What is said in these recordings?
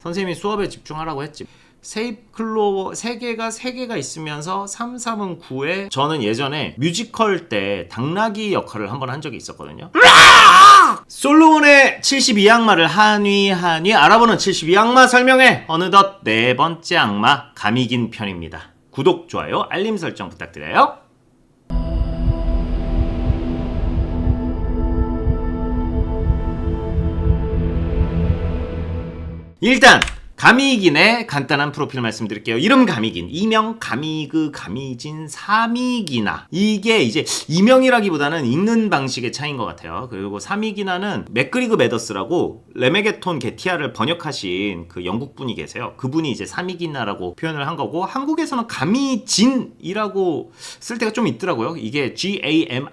선생님이 수업에 집중하라고 했지. 세입 클로버 3개가 있으면서 3, 3은 9에 저는 예전에 뮤지컬 때 당나귀 역할을 한번 한 적이 있었거든요. 솔로몬의 72악마를 한위 알아보는 72악마 설명회. 어느덧 4번째 악마 가미긴 편입니다. 구독, 좋아요, 알림 설정 부탁드려요. 일단 가미긴의 간단한 프로필 말씀드릴게요. 이름 가미긴, 이명 가미그, 가미진, 사미기나. 이게 이제 이명이라기보다는 읽는 방식의 차이인 것 같아요. 그리고 사미기나는 맥그리그 매더스라고 레메게톤 게티아를 번역하신 그 영국분이 계세요. 그분이 이제 사미기나라고 표현을 한 거고, 한국에서는 가미진이라고 쓸 때가 좀 있더라고요. 이게 GAMIGIN이니까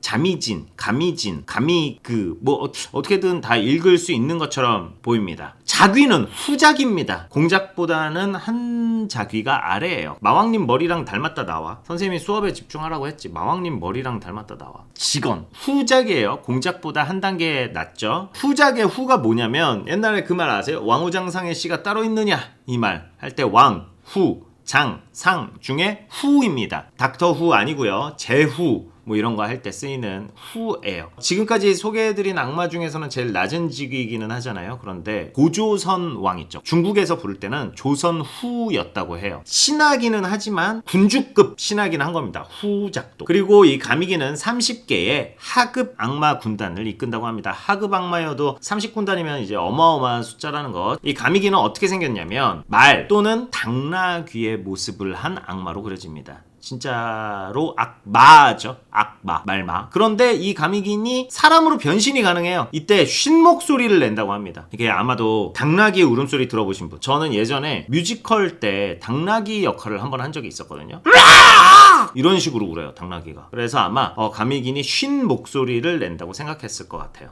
자미진, 가미진, 가미그 뭐 어떻게든 다 읽을 수 있는 것처럼 보입니다. 자귀는 후자귀입니다. 공작보다는 한 자귀가 아래예요. 마왕님 머리랑 닮았다 나와. 선생님이 수업에 집중하라고 했지. 마왕님 머리랑 닮았다 나와. 직원 후자귀예요. 공작보다 한 단계 낮죠. 후자귀의 후가 뭐냐면 옛날에 그 말 아세요? 왕후장상의 씨가 따로 있느냐 이 말 할 때 왕, 후, 장, 상 중에 후입니다. 닥터 후 아니고요. 제후 뭐 이런 거 할 때 쓰이는 후예요. 지금까지 소개해드린 악마 중에서는 제일 낮은 직위이기는 하잖아요. 그런데 고조선 왕 있죠. 중국에서 부를 때는 조선 후였다고 해요. 신하기는 하지만 군주급 신하기는 한 겁니다. 후작도. 그리고 이 가미기는 30개의 하급 악마 군단을 이끈다고 합니다. 하급 악마여도 30군단이면 이제 어마어마한 숫자라는 것. 이 가미기는 어떻게 생겼냐면 말 또는 당나귀의 모습을 한 악마로 그려집니다. 진짜로 악마죠. 악마, 말마. 그런데 이 가미긴이 사람으로 변신이 가능해요. 이때 쉰 목소리를 낸다고 합니다. 이게 아마도 당나귀의 울음소리 들어보신 분. 저는 예전에 뮤지컬 때 당나귀 역할을 한번 한 적이 있었거든요. 이런 식으로 울어요, 당나귀가. 그래서 아마 가미긴이 쉰 목소리를 낸다고 생각했을 것 같아요.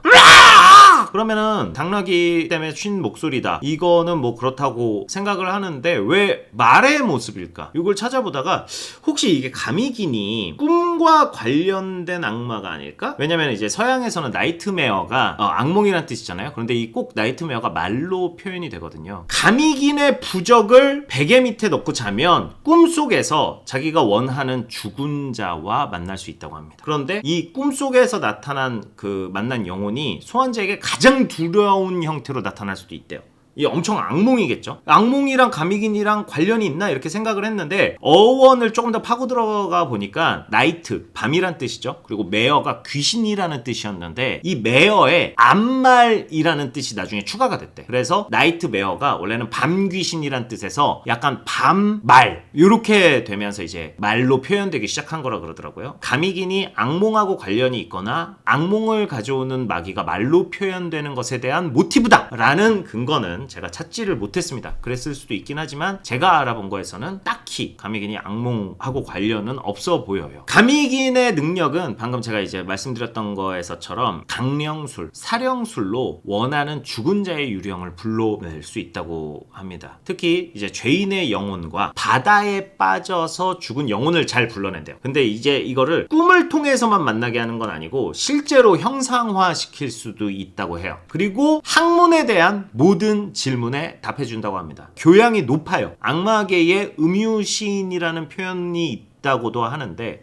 그러면은 당나귀 때문에 쉰 목소리다. 이거는 뭐 그렇다고 생각을 하는데 왜 말의 모습일까? 이걸 찾아보다가 혹시 이게 가미긴이 꿈과 관련된 악마가 아닐까? 왜냐면 이제 서양에서는 나이트메어가 악몽이란 뜻이잖아요. 그런데 이 꼭 나이트메어가 말로 표현이 되거든요. 가미긴의 부적을 베개 밑에 넣고 자면 꿈속에서 자기가 원하는 죽은 자와 만날 수 있다고 합니다. 그런데 이 꿈속에서 나타난 그 만난 영혼이 소환자에게 가장 두려운 형태로 나타날 수도 있대요. 이 엄청 악몽이겠죠. 악몽이랑 가미긴이랑 관련이 있나 이렇게 생각을 했는데 어원을 조금 더 파고 들어가 보니까 나이트, 밤이란 뜻이죠. 그리고 메어가 귀신이라는 뜻이었는데 이 메어에 암말이라는 뜻이 나중에 추가가 됐대. 그래서 나이트 메어가 원래는 밤 귀신이란 뜻에서 약간 밤말 이렇게 되면서 이제 말로 표현되기 시작한 거라 그러더라고요. 가미긴이 악몽하고 관련이 있거나 악몽을 가져오는 마귀가 말로 표현되는 것에 대한 모티브다 라는 근거는 제가 찾지를 못했습니다. 그랬을 수도 있긴 하지만 제가 알아본 거에서는 딱히 가미긴이 악몽하고 관련은 없어 보여요. 가미긴의 능력은 방금 제가 이제 말씀드렸던 거에서처럼 강령술, 사령술로 원하는 죽은 자의 유령을 불러낼 수 있다고 합니다. 특히 이제 죄인의 영혼과 바다에 빠져서 죽은 영혼을 잘 불러낸대요. 근데 이제 이거를 꿈을 통해서만 만나게 하는 건 아니고 실제로 형상화 시킬 수도 있다고 해요. 그리고 학문에 대한 모든 질문에 답해준다고 합니다. 교양이 높아요. 악마계에 음유시인이라는 표현이 있다고도 하는데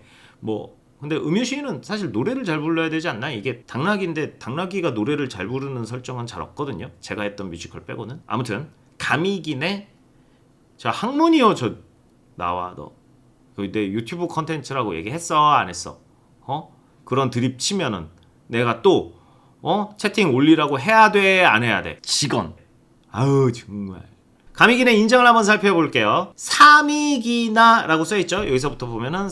근데 음유시인은 사실 노래를 잘 불러야 되지 않나? 이게 당나귀인데 당나귀가 노래를 잘 부르는 설정은 잘 없거든요. 제가 했던 뮤지컬 빼고는. 아무튼 가미긴의 자 학문이요. 저 나와 너. 내 유튜브 컨텐츠라고 얘기했어? 안 했어? 그런 드립 치면은 내가 또 채팅 올리라고 해야 돼? 안 해야 돼? 직원. 아우 정말. 가미긴의 인정을 한번 살펴볼게요. 사미기나라고 써있죠. 여기서부터 보면은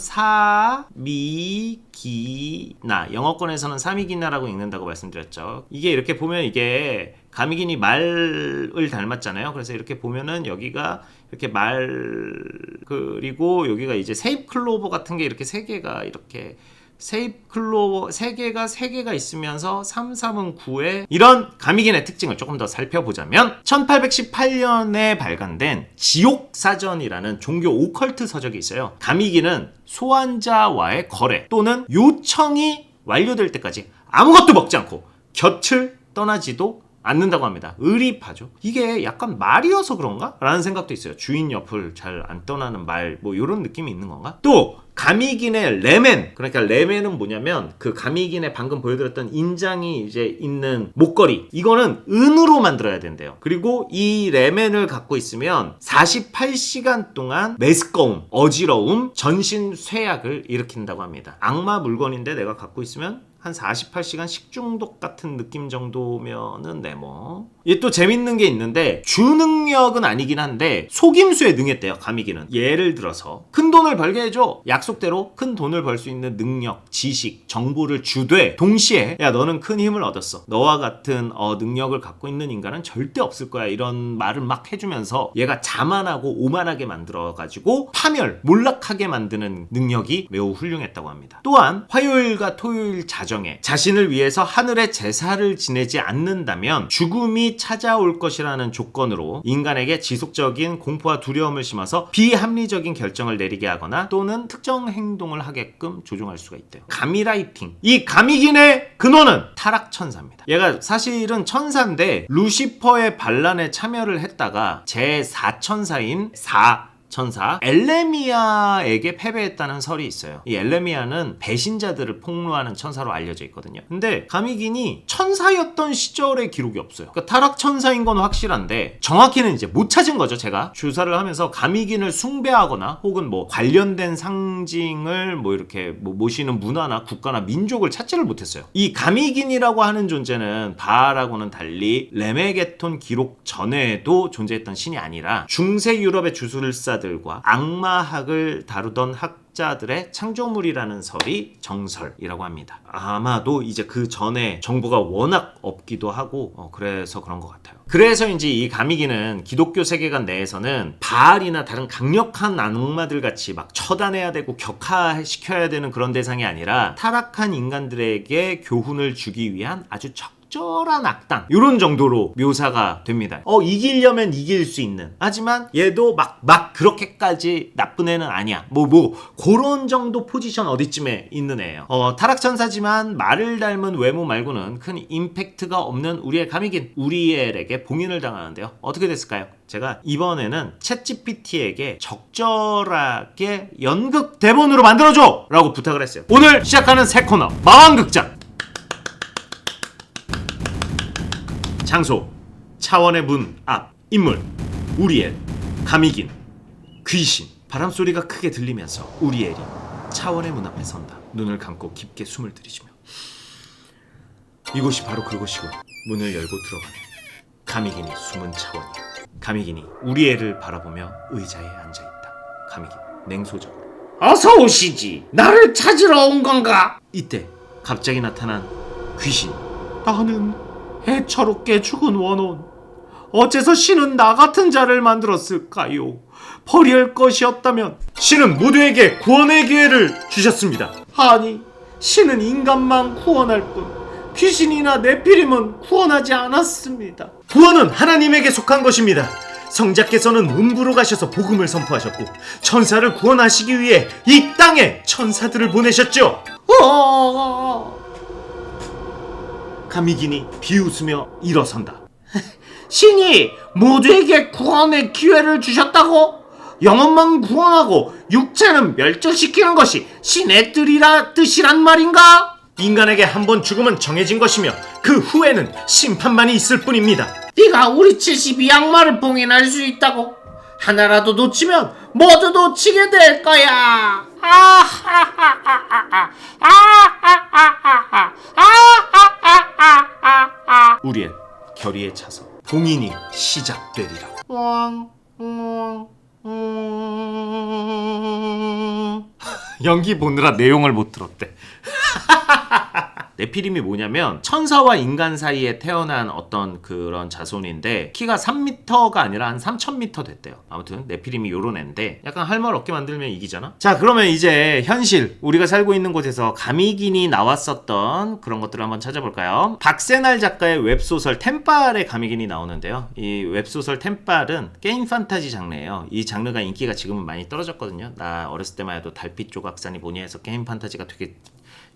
사미기나. 영어권에서는 사미기나라고 읽는다고 말씀드렸죠. 이게 이렇게 보면 이게 가미긴이 말을 닮았잖아요. 그래서 이렇게 보면은 여기가 이렇게 말 그리고 여기가 이제 세입 클로버 같은 게 이렇게 3개가 이렇게 세입 클로버 3개가 있으면서 3, 3은 9에 이런 가미긴의 특징을 조금 더 살펴보자면 1818년에 발간된 지옥사전이라는 종교 오컬트 서적이 있어요. 가미긴은 소환자와의 거래 또는 요청이 완료될 때까지 아무것도 먹지 않고 곁을 떠나지도 않는다고 합니다. 의리파죠. 이게 약간 말이어서 그런가? 라는 생각도 있어요. 주인 옆을 잘 안 떠나는 말, 뭐 이런 느낌이 있는 건가? 또 가미긴의 레멘, 그러니까 레멘은 뭐냐면 그 가미긴의 방금 보여드렸던 인장이 이제 있는 목걸이, 이거는 은으로 만들어야 된대요. 그리고 이 레멘을 갖고 있으면 48시간 동안 메스꺼움, 어지러움, 전신 쇠약을 일으킨다고 합니다. 악마 물건인데 내가 갖고 있으면 한 48시간 식중독 같은 느낌 정도면은 뭐. 얘 또 재밌는 게 있는데 주능력은 아니긴 한데 속임수에 능했대요. 가미기는. 예를 들어서 큰 돈을 벌게 해줘. 약속대로 큰 돈을 벌 수 있는 능력, 지식, 정보를 주되 동시에 야 너는 큰 힘을 얻었어. 너와 같은 능력을 갖고 있는 인간은 절대 없을 거야. 이런 말을 막 해주면서 얘가 자만하고 오만하게 만들어가지고 파멸, 몰락하게 만드는 능력이 매우 훌륭했다고 합니다. 또한 화요일과 토요일 자정에 자신을 위해서 하늘의 제사를 지내지 않는다면 죽음이 찾아올 것이라는 조건으로 인간에게 지속적인 공포와 두려움을 심어서 비합리적인 결정을 내리게 하거나 또는 특정 행동을 하게끔 조종할 수가 있대요. 가미라이팅. 이 가미긴의 근원은 타락천사입니다. 얘가 사실은 천사인데 루시퍼의 반란에 참여를 했다가 제4천사인 천사 엘레미아에게 패배했다는 설이 있어요. 이 엘레미아는 배신자들을 폭로하는 천사로 알려져 있거든요. 근데 가미긴이 천사였던 시절의 기록이 없어요. 그러니까 타락 천사인 건 확실한데 정확히는 이제 못 찾은 거죠. 제가 조사를 하면서 가미긴을 숭배하거나 혹은 뭐 관련된 상징을 뭐 이렇게 뭐 모시는 문화나 국가나 민족을 찾지를 못했어요. 이 가미긴이라고 하는 존재는 바알하고는 달리 레메게톤 기록 전에도 존재했던 신이 아니라 중세 유럽의 주술사 들과 악마학을 다루던 학자들의 창조물이라는 설이 정설이라고 합니다. 아마도 이제 그 전에 정보가 워낙 없기도 하고 그래서 그런 것 같아요. 그래서인지 이 가미기는 기독교 세계관 내에서는 바알이나 다른 강력한 악마들 같이 막 처단해야 되고 격화시켜야 되는 그런 대상이 아니라 타락한 인간들에게 교훈을 주기 위한 아주 적절한 악당, 이런 정도로 묘사가 됩니다. 이기려면 이길 수 있는, 하지만 얘도 막 그렇게까지 나쁜 애는 아니야. 그런 정도 포지션 어디쯤에 있는 애예요. 타락천사지만 말을 닮은 외모 말고는 큰 임팩트가 없는 우리의 가미긴 우리엘에게 봉인을 당하는데요. 어떻게 됐을까요? 제가 이번에는 챗GPT에게 적절하게 연극 대본으로 만들어줘! 라고 부탁을 했어요. 오늘 시작하는 새 코너, 마왕극장. 장소, 차원의 문 앞. 인물, 우리엘, 가미긴, 귀신. 바람소리가 크게 들리면서 우리엘이 차원의 문 앞에 선다. 눈을 감고 깊게 숨을 들이쉬며 이곳이 바로 그곳이고 문을 열고 들어가네. 가미긴이 숨은 차원이야. 가미긴이 우리엘을 바라보며 의자에 앉아있다. 가미긴 냉소적으로 어서 오시지. 나를 찾으러 온 건가? 이때 갑자기 나타난 귀신. 나는 해처롭게 죽은 원혼. 어째서 신은 나 같은 자를 만들었을까요? 버릴 것이었다면 신은 모두에게 구원의 기회를 주셨습니다. 아니, 신은 인간만 구원할 뿐 귀신이나 네피림은 구원하지 않았습니다. 구원은 하나님에게 속한 것입니다. 성자께서는 음부로 가셔서 복음을 선포하셨고 천사를 구원하시기 위해 이 땅에 천사들을 보내셨죠. 가미긴이 비웃으며 일어선다. 신이 모두에게 구원의 기회를 주셨다고? 영혼만 구원하고 육체는 멸절시키는 것이 신의 뜻이란 말인가? 인간에게 한 번 죽음은 정해진 것이며 그 후에는 심판만이 있을 뿐입니다. 네가 우리 72악마를 봉인할 수 있다고? 하나라도 놓치면 모두 놓치게 될 거야. 우리엘 결의에 차서 봉인이 시작되리라. 연기 보느라 내용을 못 들었대. 네피림이 뭐냐면 천사와 인간 사이에 태어난 어떤 그런 자손인데 키가 3m가 아니라 한 3000m 됐대요. 아무튼 네피림이 요런 애인데 약간 할 말 없게 만들면 이기잖아. 자, 그러면 이제 현실 우리가 살고 있는 곳에서 가미긴이 나왔었던 그런 것들을 한번 찾아볼까요? 박세날 작가의 웹소설 템빨의 가미긴이 나오는데요. 이 웹소설 템빨은 게임 판타지 장르예요. 이 장르가 인기가 지금은 많이 떨어졌거든요. 나 어렸을 때만 해도 달빛 조각산이 뭐니 해서 게임 판타지가 되게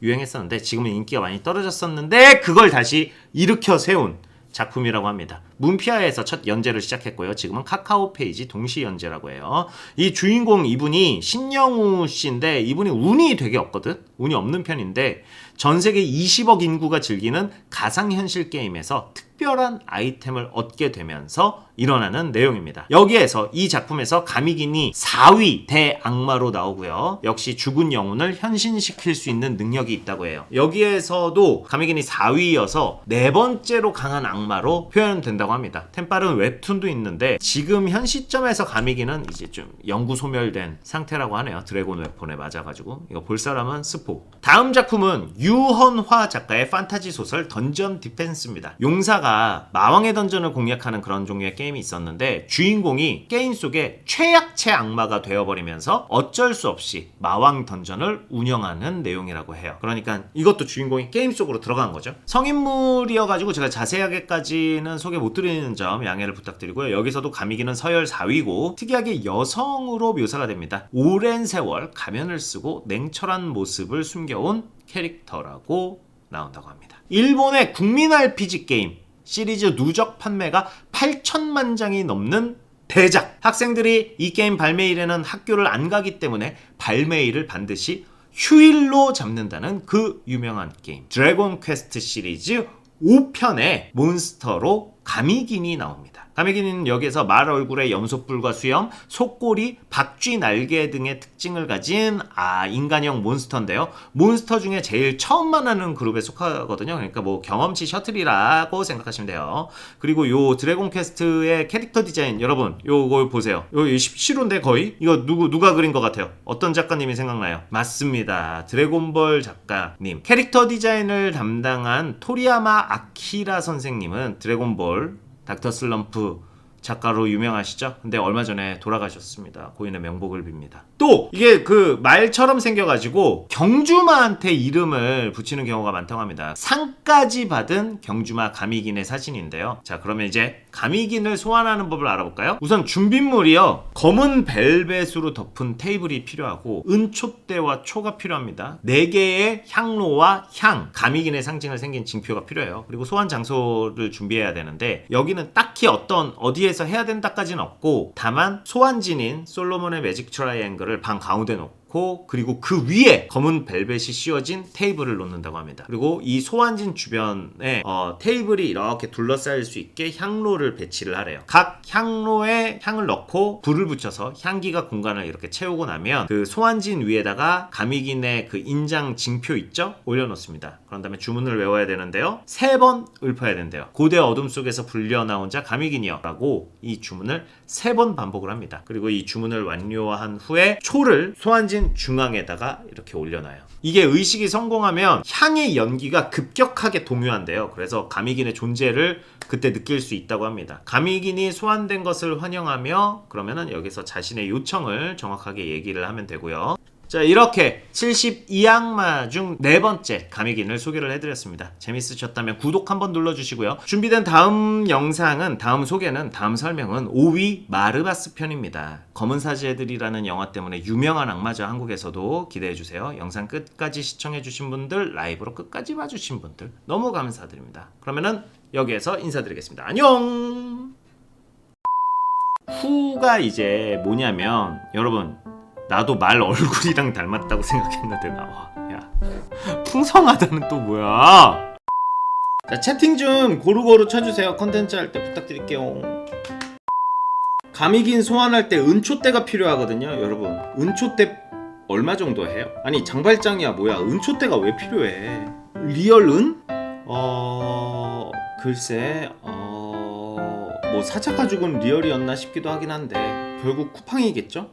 유행했었는데 지금은 인기가 많이 떨어졌었는데 그걸 다시 일으켜 세운 작품이라고 합니다. 문피아에서 첫 연재를 시작했고요. 지금은 카카오 페이지 동시 연재라고 해요. 이 주인공 이분이 신영우 씨인데 이분이 운이 되게 없거든. 운이 없는 편인데 전 세계 20억 인구가 즐기는 가상현실 게임에서 특별한 아이템을 얻게 되면서 일어나는 내용입니다. 여기에서 이 작품에서 가미기니 4위 대악마로 나오고요. 역시 죽은 영혼을 현신시킬 수 있는 능력이 있다고 해요. 여기에서도 가미기니 4위여서 네 번째로 강한 악마로 표현된다고 합니다. 템빨은 웹툰도 있는데 지금 현 시점에서 가미기는 이제 좀 영구 소멸된 상태라고 하네요. 드래곤 웨폰에 맞아가지고 이거 볼 사람은 스포. 다음 작품은 유헌화 작가의 판타지 소설 던전 디펜스입니다. 용사가 마왕의 던전을 공략하는 그런 종류의 게임이 있었는데 주인공이 게임 속에 최약체 악마가 되어버리면서 어쩔 수 없이 마왕 던전을 운영하는 내용이라고 해요. 그러니까 이것도 주인공이 게임 속으로 들어간 거죠. 성인물이어가지고 제가 자세하게까지는 소개 못 드리는 점 양해를 부탁드리고요. 여기서도 가미기는 서열 4위고 특이하게 여성으로 묘사가 됩니다. 오랜 세월 가면을 쓰고 냉철한 모습을 숨겨온 캐릭터라고 나온다고 합니다. 일본의 국민 RPG 게임 시리즈 누적 판매가 8천만 장이 넘는 대작. 학생들이 이 게임 발매일에는 학교를 안 가기 때문에 발매일을 반드시 휴일로 잡는다는 그 유명한 게임 드래곤 퀘스트 시리즈 5편의 몬스터로 가미기니 나옵니다. 가미기니는 여기에서 말 얼굴에 염소뿔과 수염, 속꼬리, 박쥐 날개 등의 특징을 가진 인간형 몬스터인데요. 몬스터 중에 제일 처음 만나는 그룹에 속하거든요. 그러니까 뭐 경험치 셔틀이라고 생각하시면 돼요. 그리고 요 드래곤 퀘스트의 캐릭터 디자인 여러분 요거 보세요. 요 실화인데 거의? 이거 누가 그린 것 같아요? 어떤 작가님이 생각나요? 맞습니다. 드래곤볼 작가님. 캐릭터 디자인을 담당한 토리야마 아키라 선생님은 드래곤볼 닥터 슬럼프 작가로 유명하시죠? 근데 얼마 전에 돌아가셨습니다. 고인의 명복을 빕니다. 또 이게 그 말처럼 생겨가지고 경주마한테 이름을 붙이는 경우가 많다고 합니다. 상까지 받은 경주마 가미긴의 사진인데요. 자, 그러면 이제 가미긴을 소환하는 법을 알아볼까요? 우선 준비물이요. 검은 벨벳으로 덮은 테이블이 필요하고 은촛대와 초가 필요합니다. 4개의 향로와 향, 가미긴의 상징을 생긴 징표가 필요해요. 그리고 소환 장소를 준비해야 되는데 여기는 딱히 어디에서 해야 된다까지는 없고 다만 소환진인 솔로몬의 매직 트라이앵글을 방 가운데 놓고 그리고 그 위에 검은 벨벳이 씌워진 테이블을 놓는다고 합니다. 그리고 이 소환진 주변에 테이블이 이렇게 둘러싸일 수 있게 향로를 배치를 하래요. 각 향로에 향을 넣고 불을 붙여서 향기가 공간을 이렇게 채우고 나면 그 소환진 위에다가 가미긴의 그 인장 징표 있죠? 올려놓습니다. 그런 다음에 주문을 외워야 되는데요. 3번 읊어야 된대요. 고대 어둠 속에서 불려나온 자 가미긴이여 라고 이 주문을 3번 반복을 합니다. 그리고 이 주문을 완료한 후에 초를 소환진 중앙에다가 이렇게 올려놔요. 이게 의식이 성공하면 향의 연기가 급격하게 동요한대요. 그래서 가미긴의 존재를 그때 느낄 수 있다고 합니다. 가미긴이 소환된 것을 환영하며 그러면은 여기서 자신의 요청을 정확하게 얘기를 하면 되고요. 자, 이렇게 72악마 중 4번째 가미긴을 소개를 해드렸습니다. 재밌으셨다면 구독 한번 눌러주시고요. 준비된 다음 영상은, 다음 소개는, 다음 설명은 5위 마르바스 편입니다. 검은 사제들이라는 영화 때문에 유명한 악마죠. 한국에서도 기대해주세요. 영상 끝까지 시청해주신 분들, 라이브로 끝까지 봐주신 분들 너무 감사드립니다. 그러면은 여기에서 인사드리겠습니다. 안녕! 후가 이제 뭐냐면 여러분 나도 말 얼굴이랑 닮았다고 생각했는데 나와. 야, 풍성하다는 또 뭐야? 자, 채팅 좀 고루고루 쳐주세요. 컨텐츠 할 때 부탁드릴게요. 가미긴 소환할 때 은초대가 필요하거든요. 여러분 은초대 얼마 정도 해요? 아니 장발장이야 뭐야 은초대가 왜 필요해? 리얼 은? 글쎄 뭐 사차 가죽은 리얼이었나 싶기도 하긴 한데 결국 쿠팡이겠죠?